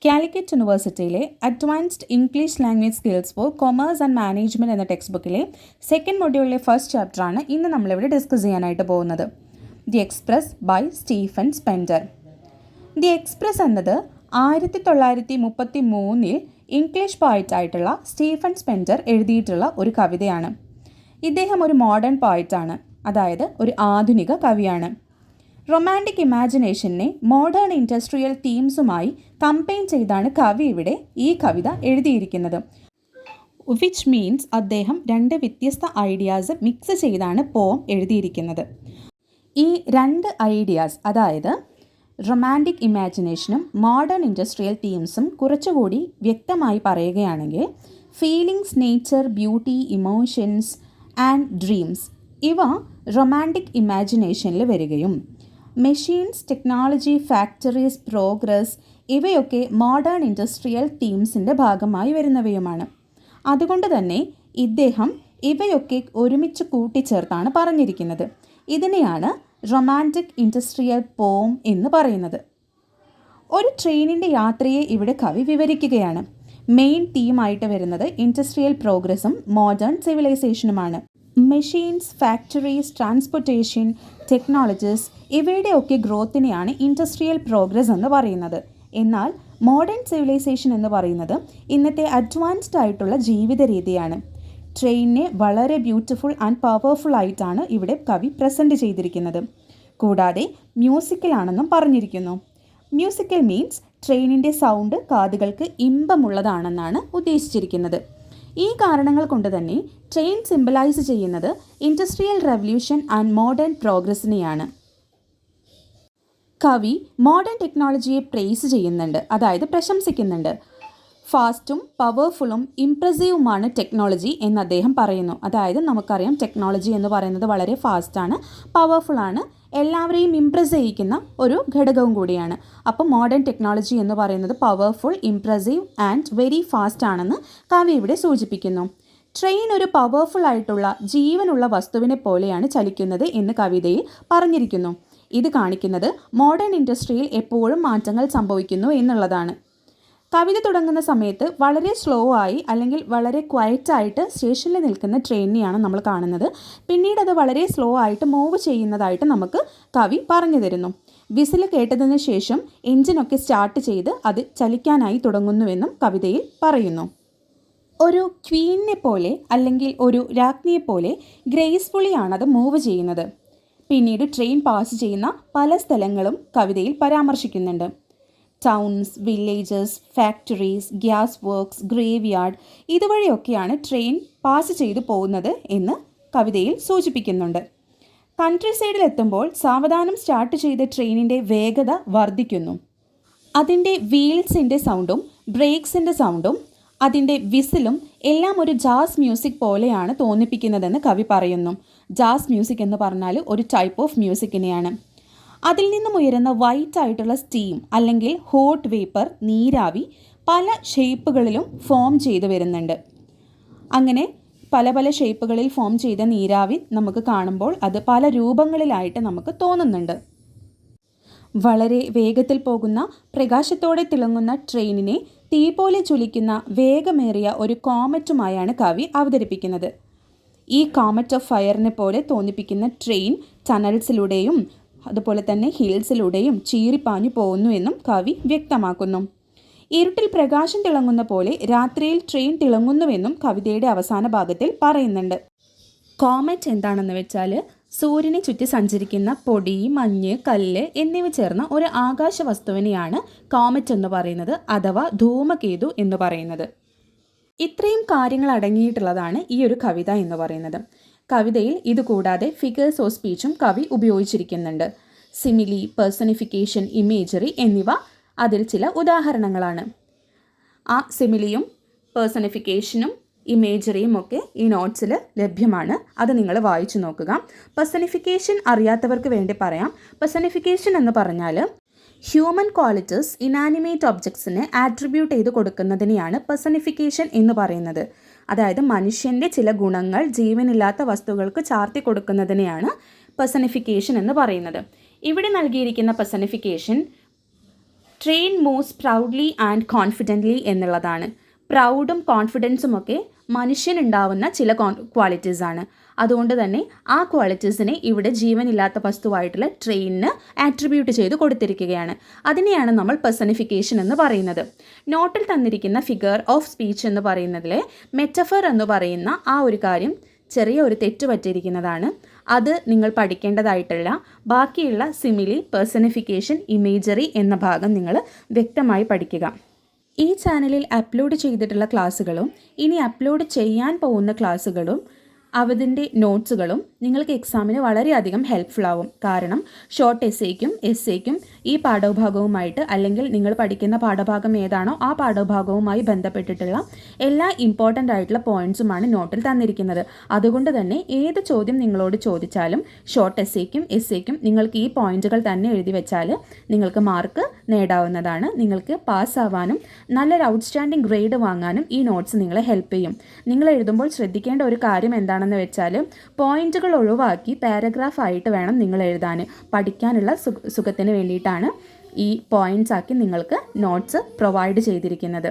കാലിക്കറ്റ് യൂണിവേഴ്സിറ്റിയിലെ advanced English language skills for commerce and management എന്ന text ബുക്കിലെ സെക്കൻഡ് മൊഡ്യൂളിലെ ഫസ്റ്റ് ചാപ്റ്ററാണ് ഇന്ന് നമ്മളിവിടെ ഡിസ്കസ് ചെയ്യാനായിട്ട് പോകുന്നത്. The express by Stephen Spencer. The express എന്നത് 1933 ഇംഗ്ലീഷ് പോയറ്റായിട്ടുള്ള സ്റ്റീഫൻ സ്പെൻസർ എഴുതിയിട്ടുള്ള ഒരു കവിതയാണ്. ഇദ്ദേഹം ഒരു മോഡേൺ പോയറ്റാണ്, അതായത് ഒരു ആധുനിക കവിയാണ്. റൊമാൻറ്റിക് ഇമാജിനേഷനെ മോഡേൺ ഇൻഡസ്ട്രിയൽ തീംസുമായി കമ്പൈൻ ചെയ്താണ് കവി ഇവിടെ ഈ കവിത എഴുതിയിരിക്കുന്നത്. വിച്ച് മീൻസ് അദ്ദേഹം രണ്ട് വ്യത്യസ്ത ഐഡിയാസ് മിക്സ് ചെയ്താണ് പോം എഴുതിയിരിക്കുന്നത്. ഈ രണ്ട് ഐഡിയാസ്, അതായത് റൊമാൻറ്റിക് ഇമാജിനേഷനും മോഡേൺ ഇൻഡസ്ട്രിയൽ തീംസും കുറച്ചുകൂടി വ്യക്തമായി പറയുകയാണെങ്കിൽ feelings, nature, beauty, emotions and dreams ഇവ റൊമാൻറ്റിക് ഇമാജിനേഷനിൽ വരികയും മെഷീൻസ്, ടെക്നോളജി, ഫാക്ടറീസ്, പ്രോഗ്രസ് ഇവയൊക്കെ മോഡേൺ ഇൻഡസ്ട്രിയൽ തീംസിൻ്റെ ഭാഗമായി വരുന്നവയുമാണ്. അതുകൊണ്ട് തന്നെ ഇദ്ദേഹം ഇവയൊക്കെ ഒരുമിച്ച് കൂട്ടിച്ചേർത്താണ് പറഞ്ഞിരിക്കുന്നത്. ഇതിനെയാണ് റൊമാൻറ്റിക് ഇൻഡസ്ട്രിയൽ പോം എന്ന് പറയുന്നത്. ഒരു ട്രെയിനിൻ്റെ യാത്രയെ ഇവിടെ കവി വിവരിക്കുകയാണ്. മെയിൻ തീമായിട്ട് വരുന്നത് ഇൻഡസ്ട്രിയൽ പ്രോഗ്രസ്സും മോഡേൺ സിവിലൈസേഷനുമാണ്. മെഷീൻസ്, ഫാക്ടറീസ്, ട്രാൻസ്പോർട്ടേഷൻ, ടെക്നോളജീസ് ഇവയുടെയൊക്കെ ഗ്രോത്തിനെയാണ് ഇൻഡസ്ട്രിയൽ പ്രോഗ്രസ് എന്ന് പറയുന്നത്. എന്നാൽ മോഡേൺ സിവിലൈസേഷൻ എന്ന് പറയുന്നത് ഇന്നത്തെ അഡ്വാൻസ്ഡ് ആയിട്ടുള്ള ജീവിത രീതിയാണ്. ട്രെയിനിനെ വളരെ ബ്യൂട്ടിഫുൾ ആൻഡ് പവർഫുൾ ആയിട്ടാണ് ഇവിടെ കവി പ്രസൻറ്റ് ചെയ്തിരിക്കുന്നത്. കൂടാതെ മ്യൂസിക്കലാണെന്നും പറഞ്ഞിരിക്കുന്നു. മ്യൂസിക്കൽ മീൻസ് ട്രെയിനിൻ്റെ സൗണ്ട് കാതുകൾക്ക് ഇമ്പമുള്ളതാണെന്നാണ് ഉദ്ദേശിച്ചിരിക്കുന്നത്. ഈ കാരണങ്ങൾ കൊണ്ട് തന്നെ ട്രെയിൻ സിംബലൈസ് ചെയ്യുന്നത് ഇൻഡസ്ട്രിയൽ റെവല്യൂഷൻ ആൻഡ് മോഡേൺ പ്രോഗ്രസ്സിനെയാണ്. കവി മോഡേൺ ടെക്നോളജിയെ പ്രേസ് ചെയ്യുന്നുണ്ട്, അതായത് പ്രശംസിക്കുന്നുണ്ട്. ഫാസ്റ്റും പവർഫുള്ളും ഇംപ്രസീവുമാണ് ടെക്നോളജി എന്ന് അദ്ദേഹം പറയുന്നു. അതായത് നമുക്കറിയാം ടെക്നോളജി എന്ന് പറയുന്നത് വളരെ ഫാസ്റ്റാണ്, പവർഫുള്ളാണ്, എല്ലാവരെയും ഇംപ്രസ് ചെയ്യിക്കുന്ന ഒരു ഘടകവും കൂടിയാണ്. അപ്പോൾ മോഡേൺ ടെക്നോളജി എന്ന് പറയുന്നത് powerful, impressive and very fast ആണെന്ന് കവി ഇവിടെ സൂചിപ്പിക്കുന്നു. ട്രെയിൻ ഒരു പവർഫുൾ ആയിട്ടുള്ള ജീവനുള്ള വസ്തുവിനെ പോലെയാണ് ചലിക്കുന്നത് എന്ന് കവിതയിൽ പറഞ്ഞിരിക്കുന്നു. ഇത് കാണിക്കുന്നത് മോഡേൺ ഇൻഡസ്ട്രിയിൽ എപ്പോഴും മാറ്റങ്ങൾ സംഭവിക്കുന്നു എന്നുള്ളതാണ്. കവിത തുടങ്ങുന്ന സമയത്ത് വളരെ സ്ലോ ആയി അല്ലെങ്കിൽ വളരെ ക്വയറ്റായിട്ട് സ്റ്റേഷനിൽ നിൽക്കുന്ന ട്രെയിനിനെയാണ് നമ്മൾ കാണുന്നത്. പിന്നീട് അത് വളരെ സ്ലോ ആയിട്ട് മൂവ് ചെയ്യുന്നതായിട്ട് നമുക്ക് കവി പറഞ്ഞു തരുന്നു. വിസിൽ കേട്ടതിന് ശേഷം എഞ്ചിനൊക്കെ സ്റ്റാർട്ട് ചെയ്ത് അത് ചലിക്കാനായി തുടങ്ങുന്നുവെന്നും കവിതയിൽ പറയുന്നു. ഒരു ക്വീനിനെ പോലെ അല്ലെങ്കിൽ ഒരു രാജ്ഞിയെപ്പോലെ ഗ്രേസ്ഫുള്ളിയാണത് മൂവ് ചെയ്യുന്നത്. പിന്നീട് ട്രെയിൻ പാസ് ചെയ്യുന്ന പല സ്ഥലങ്ങളും കവിതയിൽ പരാമർശിക്കുന്നുണ്ട്. Towns, villages, factories, gas works, graveyard ഇതുവഴിയൊക്കെയാണ് ട്രെയിൻ പാസ് ചെയ്തു പോകുന്നത് എന്ന് കവിതയിൽ സൂചിപ്പിക്കുന്നുണ്ട്. കൺട്രി സൈഡിലെത്തുമ്പോൾ സാവധാനം സ്റ്റാർട്ട് ചെയ്ത ട്രെയിനിൻ്റെ വേഗത വർദ്ധിക്കുന്നു. അതിൻ്റെ വീൽസിൻ്റെ സൗണ്ടും ബ്രേക്സിൻ്റെ സൗണ്ടും അതിൻ്റെ വിസിലും എല്ലാം ഒരു ജാസ് മ്യൂസിക് പോലെയാണ് തോന്നിപ്പിക്കുന്നതെന്ന് കവി പറയുന്നു. ജാസ് മ്യൂസിക് എന്ന് പറഞ്ഞാൽ ഒരു ടൈപ്പ് ഓഫ് മ്യൂസിക്കിനെയാണ്. അതിൽ നിന്നും ഉയരുന്ന വൈറ്റ് ആയിട്ടുള്ള സ്റ്റീം അല്ലെങ്കിൽ ഹോട്ട് വേപ്പർ, നീരാവി പല ഷേപ്പുകളിലും ഫോം ചെയ്തു വരുന്നുണ്ട്. അങ്ങനെ പല പല ഷേപ്പുകളിൽ ഫോം ചെയ്ത നീരാവി നമുക്ക് കാണുമ്പോൾ അത് പല രൂപങ്ങളിലായിട്ട് നമുക്ക് തോന്നുന്നുണ്ട്. വളരെ വേഗത്തിൽ പോകുന്ന പ്രകാശത്തോടെ തിളങ്ങുന്ന ട്രെയിനിനെ തീ പോലെ ജ്വലിക്കുന്ന വേഗമേറിയ ഒരു കോമറ്റുമായാണ് കവി അവതരിപ്പിക്കുന്നത്. ഈ കോമറ്റ് ഓഫ് ഫയറിനെ പോലെ തോന്നിപ്പിക്കുന്ന ട്രെയിൻ ടണൽസിലൂടെയും അതുപോലെ തന്നെ ഹിൽസിലൂടെയും ചീറിപ്പാഞ്ഞു പോകുന്നുവെന്നും കവി വ്യക്തമാക്കുന്നു. ഇരുട്ടിൽ പ്രകാശം തിളങ്ങുന്ന പോലെ രാത്രിയിൽ ട്രെയിൻ തിളങ്ങുന്നുവെന്നും കവിതയുടെ അവസാന ഭാഗത്തിൽ പറയുന്നുണ്ട്. കോമറ്റ് എന്താണെന്ന് വെച്ചാൽ സൂര്യനെ ചുറ്റി സഞ്ചരിക്കുന്ന പൊടി, മഞ്ഞ്, കല്ല് എന്നിവ ചേർന്ന ഒരു ആകാശ വസ്തുവിനെയാണ് കോമറ്റ് എന്ന് പറയുന്നത്, അഥവാ ധൂമകേതു എന്ന് പറയുന്നത്. ഇത്രയും കാര്യങ്ങൾ അടങ്ങിയിട്ടുള്ളതാണ് ഈ ഒരു കവിത എന്ന് പറയുന്നത്. കവിതയിൽ ഇതുകൂടാതെ ഫിഗേഴ്സ് ഓഫ് സ്പീച്ചും കവി ഉപയോഗിച്ചിരിക്കുന്നുണ്ട്. സിമിലി, പേഴ്സണിഫിക്കേഷൻ, ഇമേജറി എന്നിവ അതിൽ ചില ഉദാഹരണങ്ങളാണ്. ആ സിമിലിയും പേഴ്സണിഫിക്കേഷനും ഇമേജറിയും ഒക്കെ ഈ നോട്ട്സിൽ ലഭ്യമാണ്. അത് നിങ്ങൾ വായിച്ചു നോക്കുക. പേഴ്സണിഫിക്കേഷൻ അറിയാത്തവർക്ക് വേണ്ടി പറയാം. പേഴ്സണിഫിക്കേഷൻ എന്ന് പറഞ്ഞാൽ ഹ്യൂമൻ ക്വാളിറ്റീസ് ഇനാനിമേറ്റ് ഒബ്ജക്ട്സിന് ആട്രിബ്യൂട്ട് ചെയ്ത് കൊടുക്കുന്നതിനെയാണ് പേഴ്സണിഫിക്കേഷൻ എന്ന് പറയുന്നത്. അതായത് മനുഷ്യൻ്റെ ചില ഗുണങ്ങൾ ജീവനില്ലാത്ത വസ്തുക്കൾക്ക് ചാർത്തി കൊടുക്കുന്നതിനെയാണ് പേഴ്സണിഫിക്കേഷൻ എന്ന് പറയുന്നത്. ഇവിടെ നൽകിയിരിക്കുന്ന personification train moves proudly and confidently എന്നുള്ളതാണ്. പ്രൗഡും കോൺഫിഡൻസും ഒക്കെ മനുഷ്യനുണ്ടാവുന്ന ചില ക്വാളിറ്റീസാണ്. അതുകൊണ്ട് തന്നെ ആ ക്വാളിറ്റീസിനെ ഇവിടെ ജീവനില്ലാത്ത വസ്തുവായിട്ടുള്ള ട്രെയിനിന് ആട്രിബ്യൂട്ട് ചെയ്ത് കൊടുത്തിരിക്കുകയാണ്. അതിനെയാണ് നമ്മൾ പെർസണിഫിക്കേഷൻ എന്ന് പറയുന്നത്. നോട്ടിൽ തന്നിരിക്കുന്ന ഫിഗർ ഓഫ് സ്പീച്ച് എന്ന് പറയുന്നതിലെ മെറ്റഫർ എന്ന് പറയുന്ന ആ ഒരു കാര്യം ചെറിയ ഒരു തെറ്റ് പറ്റിയിരിക്കുന്നതാണ്. അത് നിങ്ങൾ പഠിക്കേണ്ടതായിട്ടുള്ള ബാക്കിയുള്ള സിമിലി, പെർസണിഫിക്കേഷൻ, ഇമേജറി എന്ന ഭാഗം നിങ്ങൾ വ്യക്തമായി പഠിക്കുക. ഈ ചാനലിൽ അപ്ലോഡ് ചെയ്തിട്ടുള്ള ക്ലാസ്സുകളും ഇനി അപ്ലോഡ് ചെയ്യാൻ പോകുന്ന ക്ലാസ്സുകളും അതിൻ്റെ നോട്ട്സുകളും നിങ്ങൾക്ക് എക്സാമിന് വളരെയധികം ഹെൽപ്ഫുൾ ആവും. കാരണം ഷോർട്ട് എസ്സേക്കും ഈ പാഠഭാഗവുമായിട്ട്, അല്ലെങ്കിൽ നിങ്ങൾ പഠിക്കുന്ന പാഠഭാഗം ഏതാണോ ആ പാഠഭാഗവുമായി ബന്ധപ്പെട്ടിട്ടുള്ള എല്ലാ ഇമ്പോർട്ടൻ്റ് ആയിട്ടുള്ള പോയിൻറ്റ്സുമാണ് നോട്ടിൽ തന്നിരിക്കുന്നത്. അതുകൊണ്ട് തന്നെ ഏത് ചോദ്യം നിങ്ങളോട് ചോദിച്ചാലും ഷോർട്ട് എസ്സേക്കും നിങ്ങൾക്ക് ഈ പോയിൻറ്റുകൾ തന്നെ എഴുതി വെച്ചാൽ നിങ്ങൾക്ക് മാർക്ക് നേടാവുന്നതാണ്. നിങ്ങൾക്ക് പാസ്സാവാനും നല്ലൊരു ഔട്ട്സ്റ്റാൻഡിംഗ് ഗ്രേഡ് വാങ്ങാനും ഈ നോട്ട്സ് നിങ്ങളെ ഹെൽപ്പ് ചെയ്യും. നിങ്ങൾ എഴുതുമ്പോൾ ശ്രദ്ധിക്കേണ്ട ഒരു കാര്യം എന്താണെന്ന് വെച്ചാൽ പോയിന്റുകൾ ഒഴിവാക്കി പാരഗ്രാഫ് ആയിട്ട് വേണം നിങ്ങൾ എഴുതാൻ. പഠിക്കാനുള്ള സുഖത്തിന് വേണ്ടിയിട്ടാണ് ഈ പോയിന്റ്സ് ആക്കി നിങ്ങൾക്ക് നോട്ട്സ് പ്രൊവൈഡ് ചെയ്തിരിക്കുന്നത്.